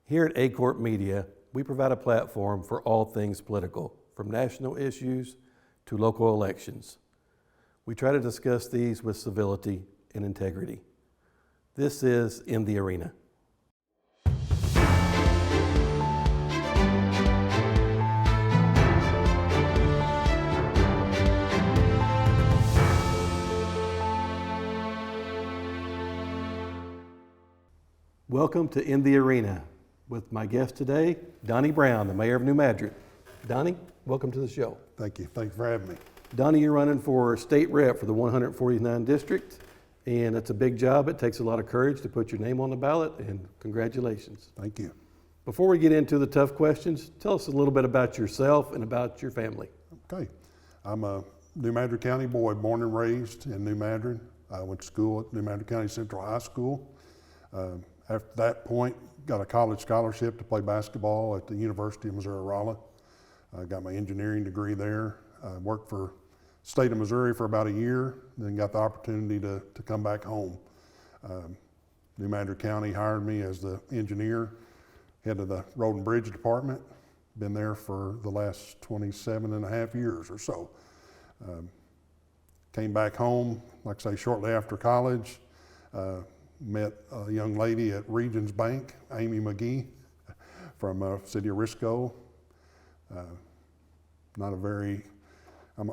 Here at A Corp Media, we provide a platform for all things political, from national issues to local elections. We try to discuss these with civility and integrity. This is In the Arena. Welcome to In the Arena with my guest today, Donnie Brown, the mayor of New Madrid. Donnie, welcome to the show. Thank you. Thanks for having me. Donnie, you're running for state rep for the 149 district, and it's a big job. It takes a lot of courage to put your name on the ballot, and congratulations. Thank you. Before we get into the tough questions, tell us a little bit about yourself and about your family. Okay. I'm a New Madrid County boy, born and raised in New Madrid. I went to school at New Madrid County Central High School. After that point, got a college scholarship to play basketball at the University of Missouri-Rolla. I got my engineering degree there. Worked for state of Missouri for about a year, then got the opportunity to come back home. New Madrid County hired me as the engineer, head of the Road and Bridge Department. Been there for the last 27 and a half years or so. Came back home, like I say, shortly after college. Met a young lady at Regions Bank, Amy McGee, from city of Risco. I'm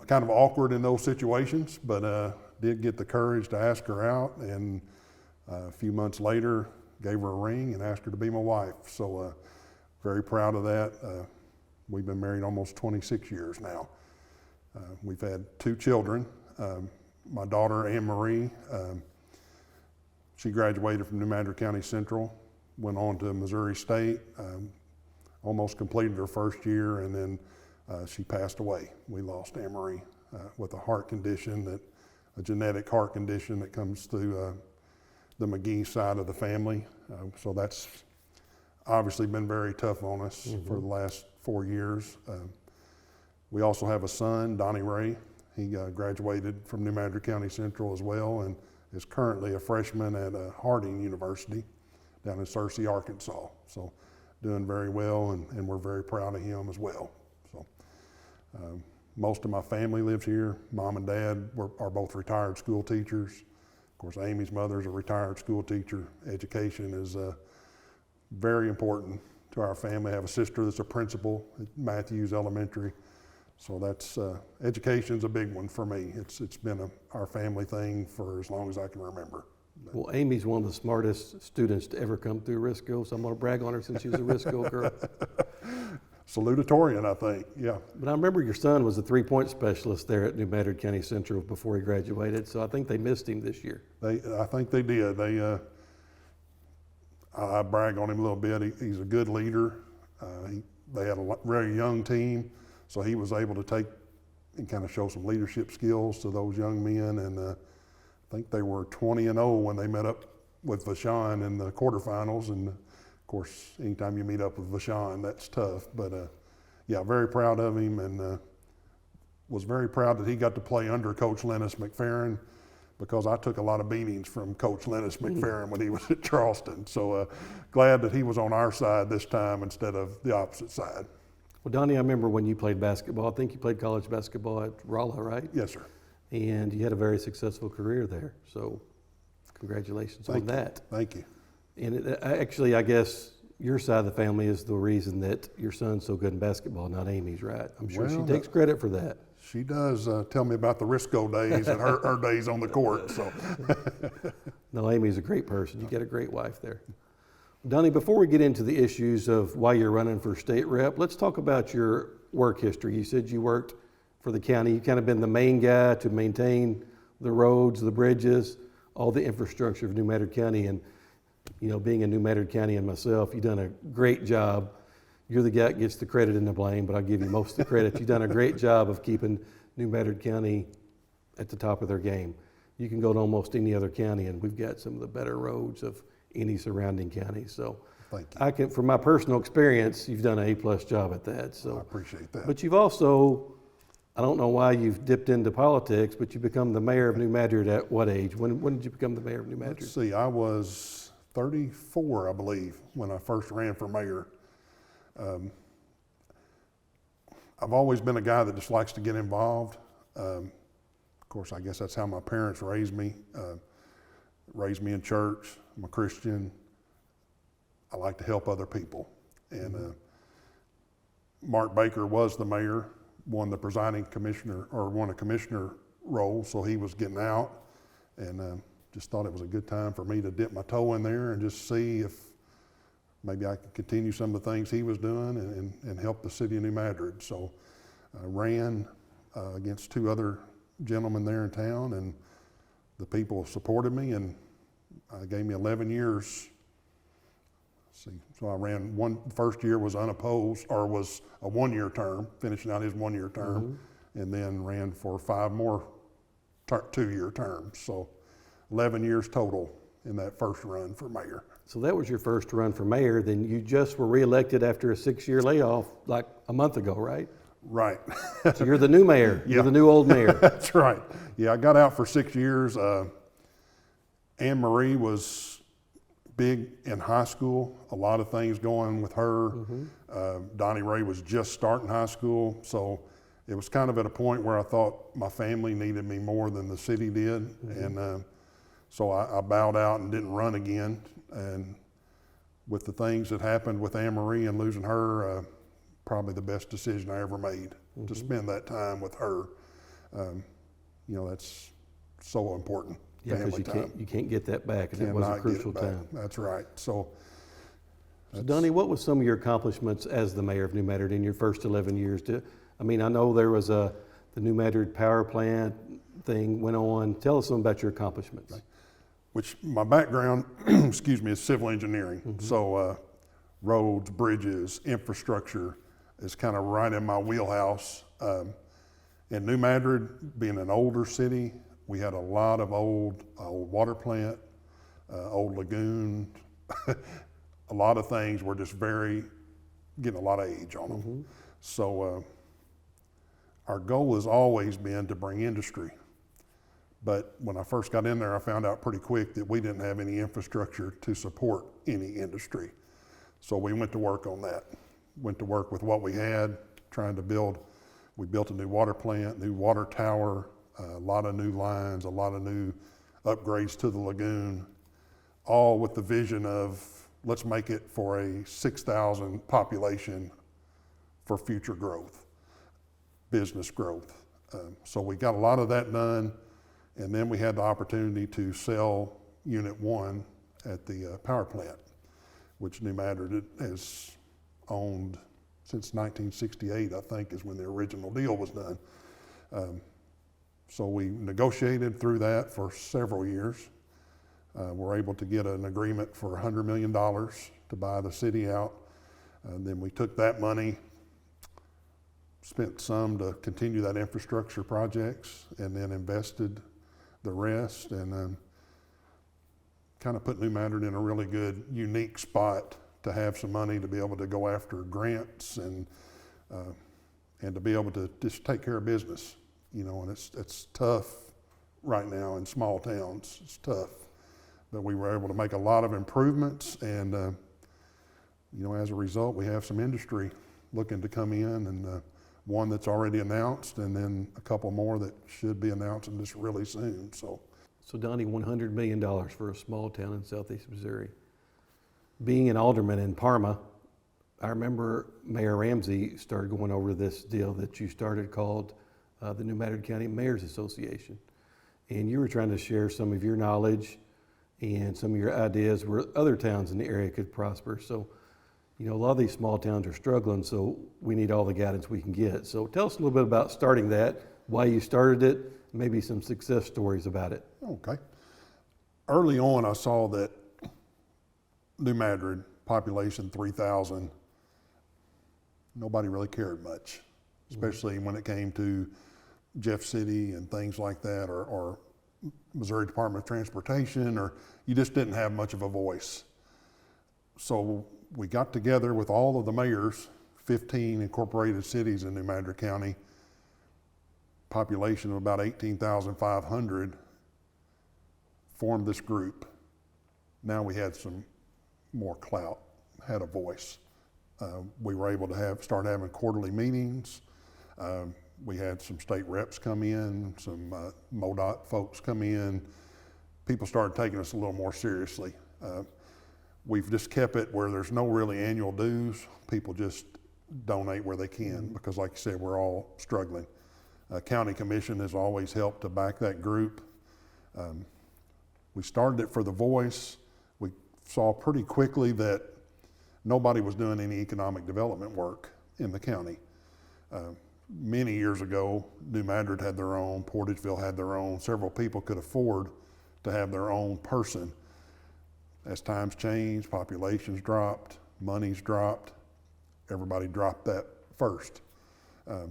kind of awkward in those situations, but did get the courage to ask her out, and a few months later gave her a ring and asked her to be my wife. So very proud of that. We've been married almost 26 years now. We've had 2 children. My daughter, Anne Marie, she graduated from New Madrid County Central, went on to Missouri State, almost completed her first year, and then she passed away. We lost Anne Marie with a heart condition, a genetic heart condition that comes through the McGee side of the family. So that's obviously been very tough on us for the last 4 years. We also have a son, Donnie Ray. He graduated from New Madrid County Central as well, and is currently a freshman at Harding University down in Searcy, Arkansas. So doing very well, and we're very proud of him as well. So most of my family lives here. Mom and Dad are both retired school teachers. Of course, Amy's mother's a retired school teacher. Education is very important to our family. I have a sister that's a principal at Matthews Elementary. So that's, education's a big one for me. It's been our family thing for as long as I can remember. Well, Amy's one of the smartest students to ever come through Risco, so I'm gonna brag on her since she was a Risco girl. Salutatorian, I think, yeah. But I remember your son was a 3-point specialist there at New Madrid County Central before he graduated, so I think they missed him this year. I think they did. I brag on him a little bit. He's a good leader. They had a very young team. So he was able to take and kind of show some leadership skills to those young men, and I think they were 20-0 when they met up with Vashon in the quarterfinals. And of course, anytime you meet up with Vashon, that's tough. But yeah, very proud of him, and was very proud that he got to play under Coach Lennis McFerrin, because I took a lot of beatings from Coach Lennis McFerrin when he was at Charleston. So glad that he was on our side this time instead of the opposite side. Well, Donnie, I remember when you played basketball. I think you played college basketball at Rolla, right? Yes, sir. And you had a very successful career there. So congratulations on that. Thank you. And actually, I guess your side of the family is the reason that your son's so good in basketball, not Amy's, right? I'm sure she takes credit for that. She does tell me about the Risco days and her days on the court. So. No, Amy's a great person. You got a great wife there. Donnie, before we get into the issues of why you're running for state rep, let's talk about your work history. You said you worked for the county. You've kind of been the main guy to maintain the roads, the bridges, all the infrastructure of New Madrid County. And, you know, being in New Madrid County and myself, you've done a great job. You're the guy that gets the credit and the blame, but I'll give you most of the credit. You've done a great job of keeping New Madrid County at the top of their game. You can go to almost any other county, and we've got some of the better roads of any surrounding county. So thank you. From my personal experience, you've done an A+ job at that. So I appreciate that. But you've also, I don't know why you've dipped into politics, but you become the mayor of New Madrid at what age? When did you become the mayor of New Madrid? Let's see, I was 34, I believe, when I first ran for mayor. I've always been a guy that just likes to get involved. Of course, I guess that's how my parents raised me. Raised me in church. I'm a Christian. I like to help other people. And Mark Baker was the mayor, won the presiding commissioner, or won a commissioner role, so he was getting out. And just thought it was a good time for me to dip my toe in there and just see if maybe I could continue some of the things he was doing and help the city of New Madrid. So I ran against two other gentlemen there in town, and the people supported me, and gave me 11 years. See, so I ran first year was unopposed, or was a 1-year term, finishing out his 1-year term, and then ran for 5 more 2-year terms. So 11 years total in that first run for mayor. So that was your first run for mayor. Then you just were reelected after a 6-year layoff like a month ago, right? Right. So you're the new mayor. Yeah. You're the new old mayor. That's right. Yeah, I got out for 6 years. Anne Marie was big in high school, a lot of things going with her. Donnie Ray was just starting high school, so it was kind of at a point where I thought my family needed me more than the city did. And so I bowed out and didn't run again. And with the things that happened with Anne Marie and losing her, probably the best decision I ever made to spend that time with her. You know, that's so important. Yeah, because you can't get that back, and it was a crucial time. That's right. So Donnie, what was some of your accomplishments as the mayor of New Madrid in your first 11 years? I mean, I know there was the New Madrid power plant thing went on. Tell us some about your accomplishments. Right. Which my background, excuse me, is civil engineering. So roads, bridges, infrastructure is kind of right in my wheelhouse. In New Madrid, being an older city, we had a lot of old water plant, old lagoon. A lot of things were just getting a lot of age on them. So our goal has always been to bring industry. But when I first got in there, I found out pretty quick that we didn't have any infrastructure to support any industry. So we went to work on that. Went to work with what we had, trying to we built a new water plant, new water tower, a lot of new lines, a lot of new upgrades to the lagoon, all with the vision of let's make it for a 6,000 population for future growth, business growth. So we got a lot of that done. And then we had the opportunity to sell Unit 1 at the power plant, which New Madrid has owned since 1968, I think, is when the original deal was done. So we negotiated through that for several years. We're able to get an agreement for $100 million to buy the city out. And then we took that money, spent some to continue that infrastructure projects, and then invested the rest, and kind of put New Madrid in a really good, unique spot to have some money to be able to go after grants and to be able to just take care of business, you know. And it's tough right now in small towns. It's tough, but we were able to make a lot of improvements, and you know, as a result, we have some industry looking to come in, and one that's already announced, and then a couple more that should be announcing this really soon. So Donnie, $100 million for a small town in southeast Missouri. Being an alderman in Parma, I remember Mayor Ramsey started going over this deal that you started called the New Madrid County Mayors Association. And you were trying to share some of your knowledge and some of your ideas where other towns in the area could prosper. So, you know, a lot of these small towns are struggling, so we need all the guidance we can get. So tell us a little bit about starting that, why you started it, maybe some success stories about it. Okay. Early on, I saw that New Madrid, population 3,000, nobody really cared much, especially when it came to Jeff City and things like that, or Missouri Department of Transportation, or you just didn't have much of a voice. So we got together with all of the mayors, 15 incorporated cities in New Madrid County, population of about 18,500, formed this group. Now we had some more clout, had a voice. We were able to start having quarterly meetings. We had some state reps come in, some MoDOT folks come in. People started taking us a little more seriously. We've just kept it where there's no really annual dues. People just donate where they can because, like you said, we're all struggling. County Commission has always helped to back that group. We started it for the voice. We saw pretty quickly that nobody was doing any economic development work in the county. Many years ago, New Madrid had their own, Portageville had their own. Several people could afford to have their own person. As times changed, populations dropped, money's dropped, everybody dropped that first.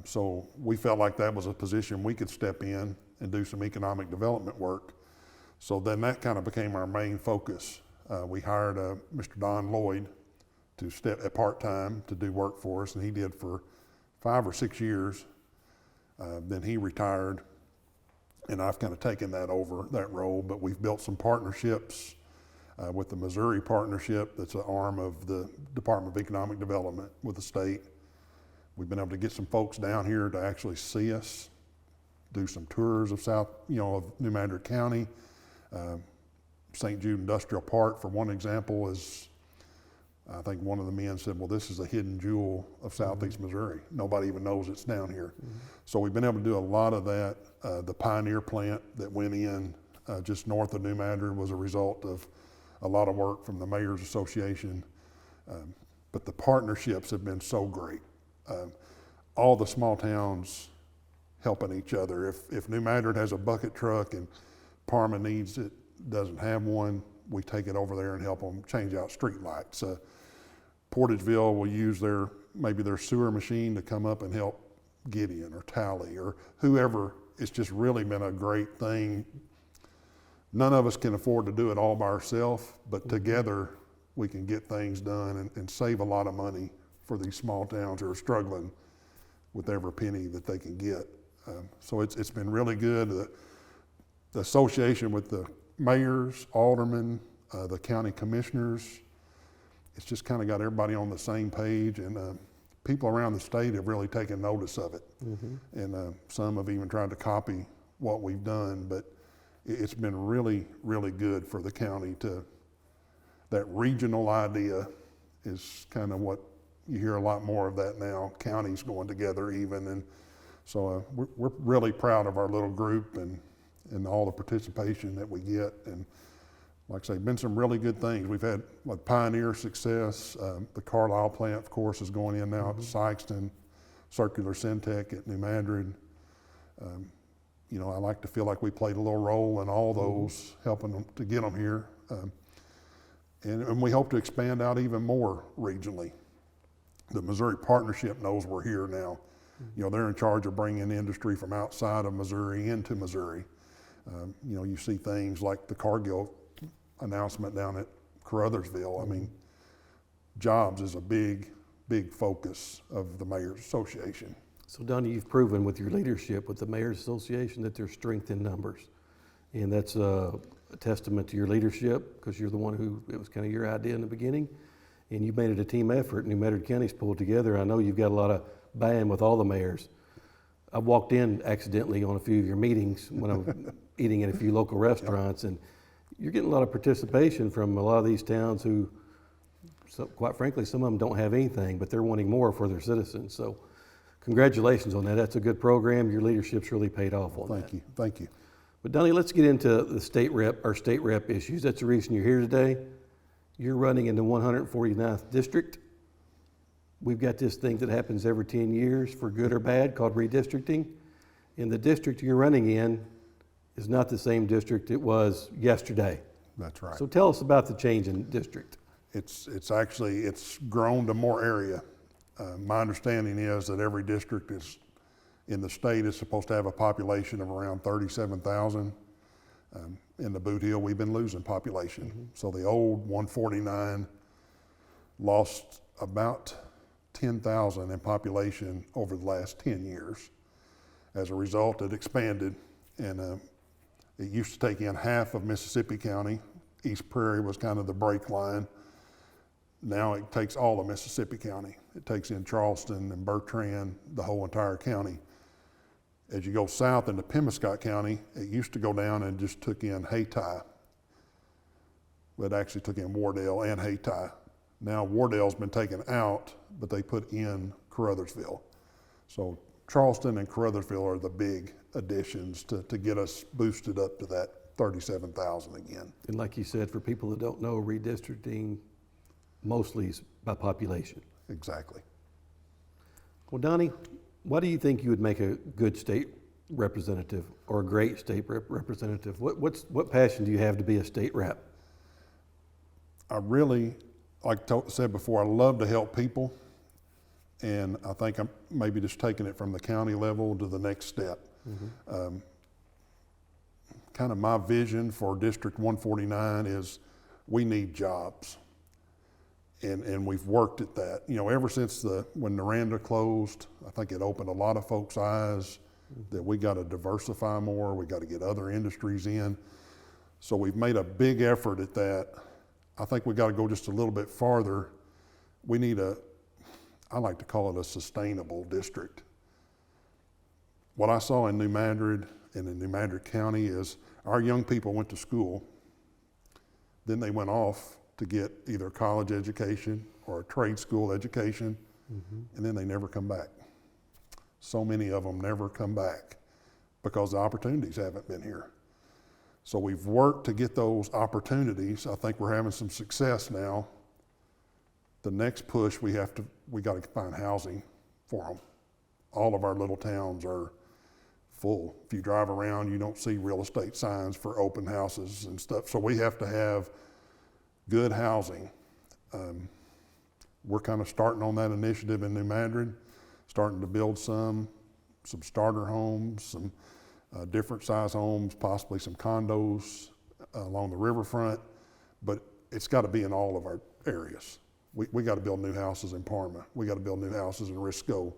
So we felt like that was a position we could step in and do some economic development work. So then that kind of became our main focus. We hired Mr. Don Lloyd to step at part-time to do work for us, and he did for 5 or 6 years. Then he retired, and I've kind of taken that over, that role, but we've built some partnerships with the Missouri Partnership, that's an arm of the Department of Economic Development with the state. We've been able to get some folks down here to actually see us, do some tours of of New Madrid County. St. Jude Industrial Park, for one example, is, I think one of the men said, well, this is a hidden jewel of Southeast Missouri. Nobody even knows it's down here. So we've been able to do a lot of that. The Pioneer plant that went in just north of New Madrid was a result of a lot of work from the Mayor's Association. But the partnerships have been so great. All the small towns helping each other. If New Madrid has a bucket truck and Parma needs it, doesn't have one, we take it over there and help them change out street lights. Portageville will use maybe their sewer machine to come up and help Gideon or Tally or whoever. It's just really been a great thing. None of us can afford to do it all by ourselves, but together we can get things done and save a lot of money for these small towns who are struggling with every penny that they can get. So it's been really good. The association with the mayors, aldermen, the county commissioners, it's just kind of got everybody on the same page, and people around the state have really taken notice of it. And some have even tried to copy what we've done, but it's been really, really good for the county that regional idea is kind of what you hear a lot more of that now, counties going together even. And so we're really proud of our little group and all the participation that we get. And like I say, been some really good things. We've had like Pioneer success. The Carlisle plant, of course, is going in now at Sykeston, Circular Syntec at New Madrid. I like to feel like we played a little role in all those, helping them to get them here. And we hope to expand out even more regionally. The Missouri Partnership knows we're here now. They're in charge of bringing industry from outside of Missouri into Missouri. You see things like the Cargill announcement down at Caruthersville. I mean, jobs is a big, big focus of the Mayor's Association. So Donnie, you've proven with your leadership with the Mayor's Association that there's strength in numbers. And that's a testament to your leadership, because you're the one it was kind of your idea in the beginning. And you made it a team effort. New Madrid County's pulled together. I know you've got a lot of buy-in with all the mayors. I walked in accidentally on a few of your meetings when I'm eating at a few local restaurants, and you're getting a lot of participation from a lot of these towns who, quite frankly, some of them don't have anything, but they're wanting more for their citizens. So congratulations on that. That's a good program. Your leadership's really paid off on that. Thank you. But Donnie, let's get into the state rep issues. That's the reason you're here today. You're running in the 149th district. We've got this thing that happens every 10 years, for good or bad, called redistricting. And the district you're running in is not the same district it was yesterday. That's right. So tell us about the change in district. It's grown to more area. My understanding is that every district in the state is supposed to have a population of around 37,000. In the Boot Hill, we've been losing population. So the old 149 lost about 10,000 in population over the last 10 years. As a result, it expanded, and it used to take in half of Mississippi County. East Prairie was kind of the break line. Now it takes all of Mississippi County. It takes in Charleston and Bertrand, the whole entire county. As you go south into Pemiscot County, it used to go down and just took in Hayti. It actually took in Wardell and Hayti. Now Wardell's been taken out, but they put in Caruthersville. So Charleston and Caruthersville are the big additions to get us boosted up to that 37,000 again. And like you said, for people that don't know, redistricting mostly is by population. Exactly. Well, Donnie, why do you think you would make a good state representative or a great state representative? What passion do you have to be a state rep? I really, like I said before, I love to help people. And I think I'm maybe just taking it from the county level to the next step. Mm-hmm. Kind of my vision for District 149 is we need jobs. And we've worked at that. You know, ever since when Noranda closed, I think it opened a lot of folks' eyes that we got to diversify more, we got to get other industries in. So we've made a big effort at that. I think we got to go just a little bit farther. We need I like to call it a sustainable district. What I saw in New Madrid and in New Madrid County is our young people went to school, then they went off to get either college education or a trade school education, and then they never come back. So many of them never come back because the opportunities haven't been here. So we've worked to get those opportunities. I think we're having some success now. The next push, we got to find housing for them. All of our little towns are full. If you drive around, you don't see real estate signs for open houses and stuff. So we have to have good housing. We're kind of starting on that initiative in New Madrid, starting to build some starter homes, some different size homes, possibly some condos along the riverfront, but it's got to be in all of our areas. We got to build new houses in Parma. We got to build new houses in Risco.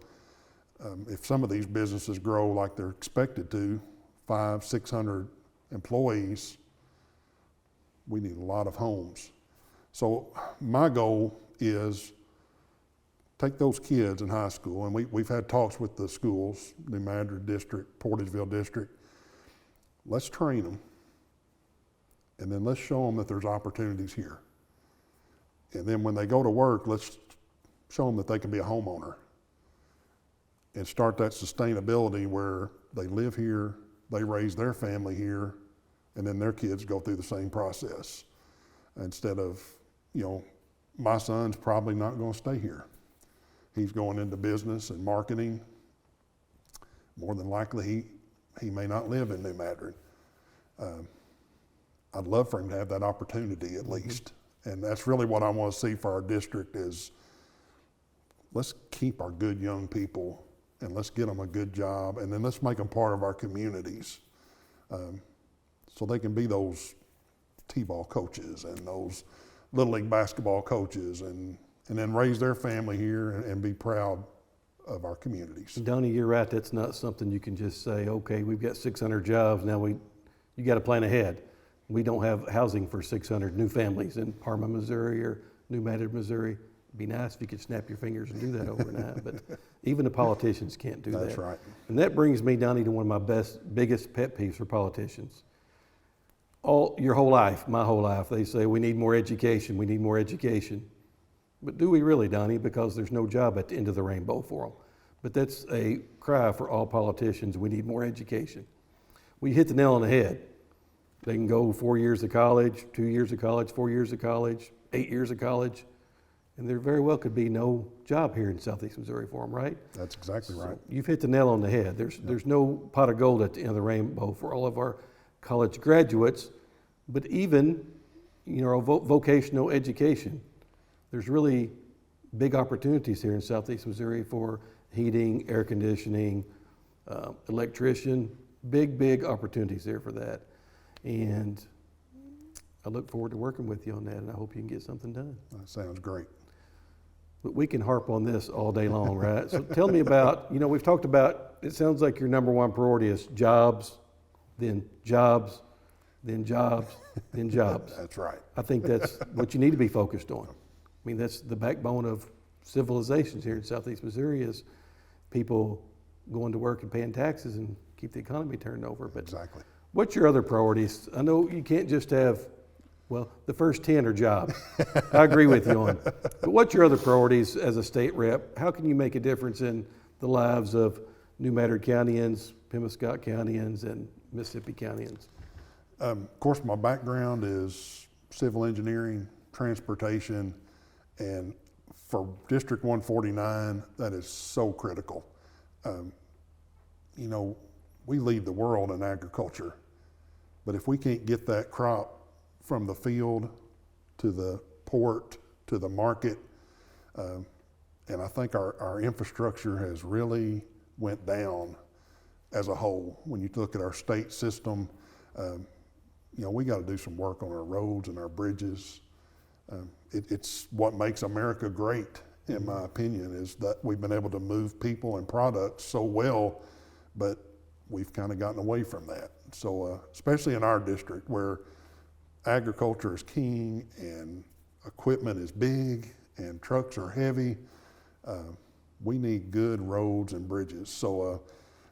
If some of these businesses grow like they're expected to, 500-600 employees, we need a lot of homes. So my goal is take those kids in high school, and we've had talks with the schools, New Madrid District, Portageville District. Let's train them, and then let's show them that there's opportunities here. And then when they go to work, let's show them that they can be a homeowner and start that sustainability where they live here, they raise their family here, and then their kids go through the same process. Instead of, my son's probably not going to stay here. He's going into business and marketing. More than likely, he may not live in New Madrid. I'd love for him to have that opportunity at least. And that's really what I want to see for our district is let's keep our good young people and let's get them a good job, and then let's make them part of our communities so they can be those t-ball coaches and those Little League basketball coaches and then raise their family here and be proud of our communities. Donnie, you're right. That's not something you can just say, okay, we've got 600 jobs, now you got to plan ahead. We don't have housing for 600 new families in Parma, Missouri or New Madrid, Missouri. It'd be nice if you could snap your fingers and do that overnight, but even the politicians can't do that. That's right. And that brings me, Donnie, to one of my biggest pet peeves for politicians. Your whole life, my whole life, they say we need more education, we need more education. But do we really, Donnie? Because there's no job at the end of the rainbow for them. But that's a cry for all politicians, we need more education. We hit the nail on the head. They can go 4 years of college, 2 years of college, 4 years of college, 8 years of college, and there very well could be no job here in Southeast Missouri for them, right? That's exactly right. You've hit the nail on the head. There's no pot of gold at the end of the rainbow for all of our college graduates, but even vocational education. There's really big opportunities here in Southeast Missouri for heating, air conditioning, electrician, big opportunities there for that. And I look forward to working with you on that, and I hope you can get something done. That sounds great. But we can harp on this all day long, right? So tell me about, we've talked about, it sounds like your number one priority is jobs, then jobs, then jobs, then jobs. That's right. I think that's what you need to be focused on. mean, that's the backbone of civilizations here in Southeast Missouri is people going to work and paying taxes and keep the economy turned over. But Exactly. what's your other priorities? I know you can't just have, well, the first 10 are jobs. I agree with you on. But what's your other priorities as a state rep? How can you make a difference in the lives of New Madrid Countyans, Pima-Scott Countyans, and Mississippi Countyans? Of course, my background is civil engineering, transportation, and for District 149, that is so critical. You know, we lead the world in agriculture, but if we can't get that crop from the field to the port to the market, and I think our infrastructure has really went down as a whole. When you look at our state system, you know, we got to do some work on our roads and our bridges. It's what makes America great, in my opinion, is that we've been able to move people and products so well, but we've kind of gotten away from that. So especially in our district where agriculture is king and equipment is big and trucks are heavy, we need good roads and bridges. So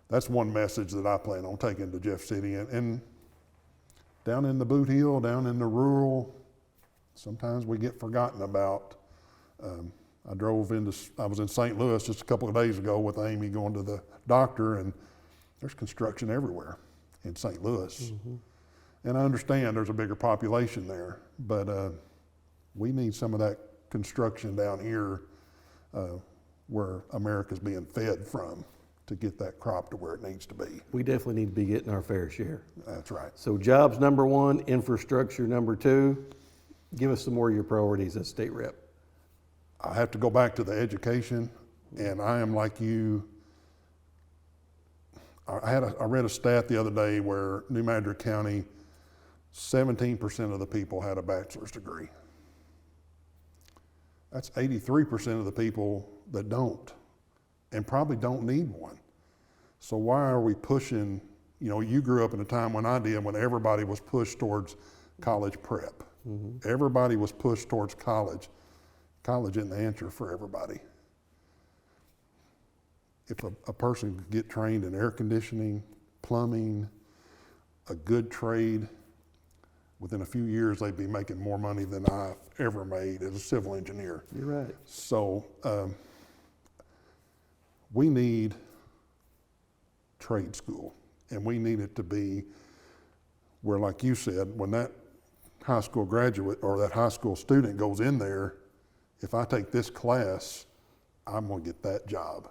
that's one message that I plan on taking to Jeff City. And down in the Boot Heel, down in the rural, sometimes we get forgotten about. I was in St. Louis just a couple of days ago with Amy going to the doctor, and there's construction everywhere in St. Louis. Mm-hmm. And I understand there's a bigger population there, but we need some of that construction down here where America's being fed from to get that crop to where it needs to be. We definitely need to be getting our fair share. That's right. So jobs number one, infrastructure number two. Give us some more of your priorities as state rep. I have to go back to the education, and I am like you. I read a stat the other day where New Madrid County, 17% of the people had a bachelor's degree. That's 83% of the people that don't, and probably don't need one. So why are we pushing, you know, you grew up in a time when I did, when everybody was pushed towards college prep. Mm-hmm. Everybody was pushed towards college. College isn't the answer for everybody. If a person could get trained in air conditioning, plumbing, a good trade, within a few years they'd be making more money than I've ever made as a civil engineer. You're right. So we need trade school, and we need it to be where, like you said, when that high school graduate or that high school student goes in there, if I take this class, I'm going to get that job.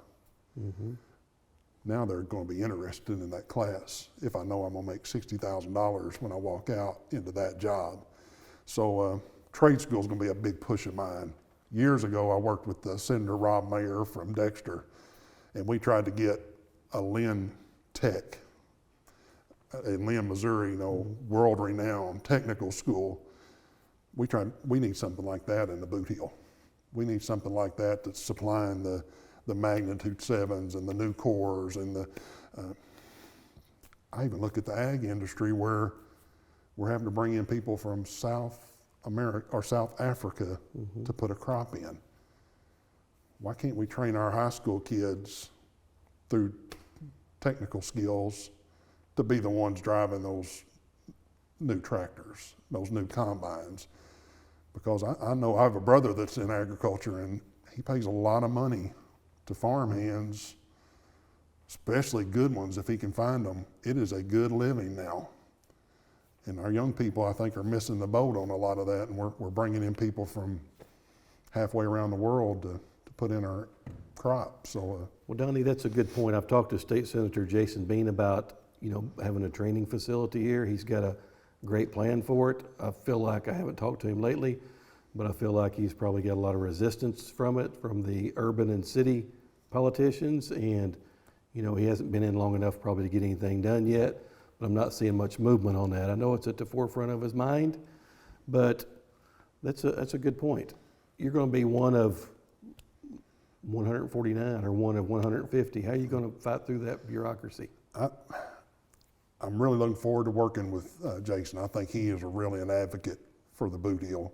Mm-hmm. Now they're going to be interested in that class if I know I'm going to make $60,000 when I walk out into that job. So trade school is going to be a big push of mine. Years ago, I worked with Senator Rob Mayer from Dexter, and we tried to get a Lynn Tech in Lynn, Missouri, you know, world-renowned technical school. We need something like that in the Boot Heel. We need something like that that's supplying the magnitude 7s and the new cores and the. I even look at the ag industry where we're having to bring in people from South America or South Africa mm-hmm. to put a crop in. Why can't we train our high school kids through technical skills to be the ones driving those new tractors, those new combines? Because I know I have a brother that's in agriculture, and he pays a lot of money to farm hands, especially good ones if he can find them. It is a good living now. And our young people, I think, are missing the boat on a lot of that, and we're bringing in people from halfway around the world to put in our crop. So, well, Donnie, that's a good point. I've talked to State Senator Jason Bean about, you know, having a training facility here. He's got a great plan for it. I feel like I haven't talked to him lately, but I feel like he's probably got a lot of resistance from it, from the urban and city politicians. And, you know, he hasn't been in long enough probably to get anything done yet, but I'm not seeing much movement on that. I know it's at the forefront of his mind, but that's a good point. You're going to be one of 149 or one of 150. How are you going to fight through that bureaucracy? I'm really looking forward to working with Jason. I think he is really an advocate for the Boot Heel.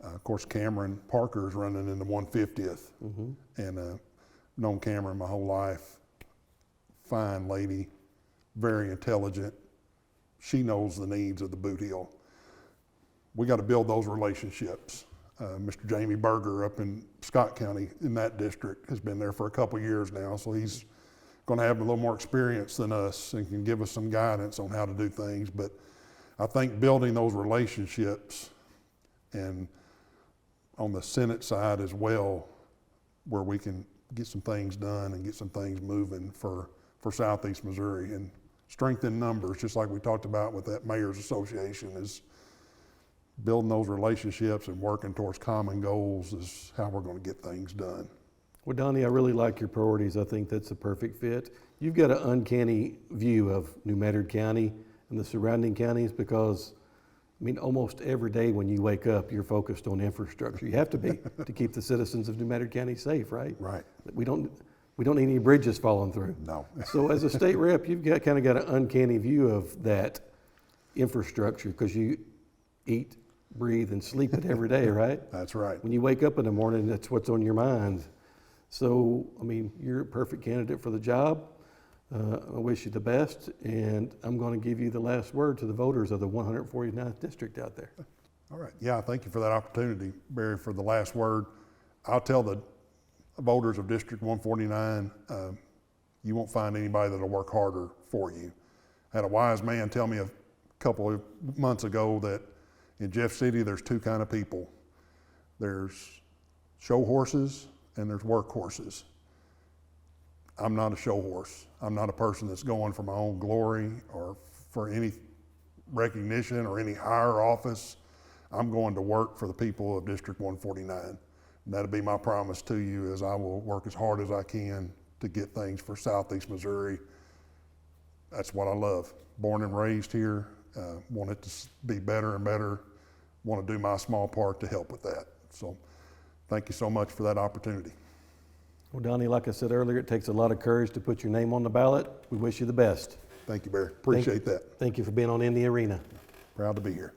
Of course, Cameron Parker is running in the 150th, and known Cameron my whole life. Fine lady, very intelligent. She knows the needs of the boot heel. We got to build those relationships. Mr. Jamie Berger up in Scott County in that district has been there for a couple years now, so he's going to have a little more experience than us and can give us some guidance on how to do things. But I think building those relationships, and on the Senate side as well, where we can get some things done and get some things moving for Southeast Missouri, and strengthen numbers, just like we talked about with that Mayor's Association, is building those relationships and working towards common goals is how we're going to get things done. Well, Donnie, I really like your priorities. I think that's a perfect fit. You've got an uncanny view of New Medford County and the surrounding counties, because I mean, almost every day when you wake up, you're focused on infrastructure. You have to be to keep the citizens of New Medford County safe, right? Right. We don't need any bridges falling through. No. So as a state rep, you've kind of got an uncanny view of that infrastructure, because you eat, breathe, and sleep it every day, right? That's right. When you wake up in the morning, that's what's on your mind. So, I mean, you're a perfect candidate for the job. I wish you the best, and I'm going to give you the last word to the voters of the 149th district out there. All right. Yeah, thank you for that opportunity, Barry, for the last word. I'll tell the voters of District 149, you won't find anybody that'll work harder for you. I had a wise man tell me a couple of months ago that in Jeff City, there's two kind of people. There's show horses and there's work horses. I'm not a show horse. I'm not a person that's going for my own glory or for any recognition or any higher office. I'm going to work for the people of District 149. And that'll be my promise to you, is I will work as hard as I can to get things for Southeast Missouri. That's what I love. Born and raised here, want it to be better and better, want to do my small part to help with that. So thank you so much for that opportunity. Well, Donnie, like I said earlier, it takes a lot of courage to put your name on the ballot. We wish you the best. Thank you, Barry. Appreciate that. Thank you for being on In the Arena. Proud to be here.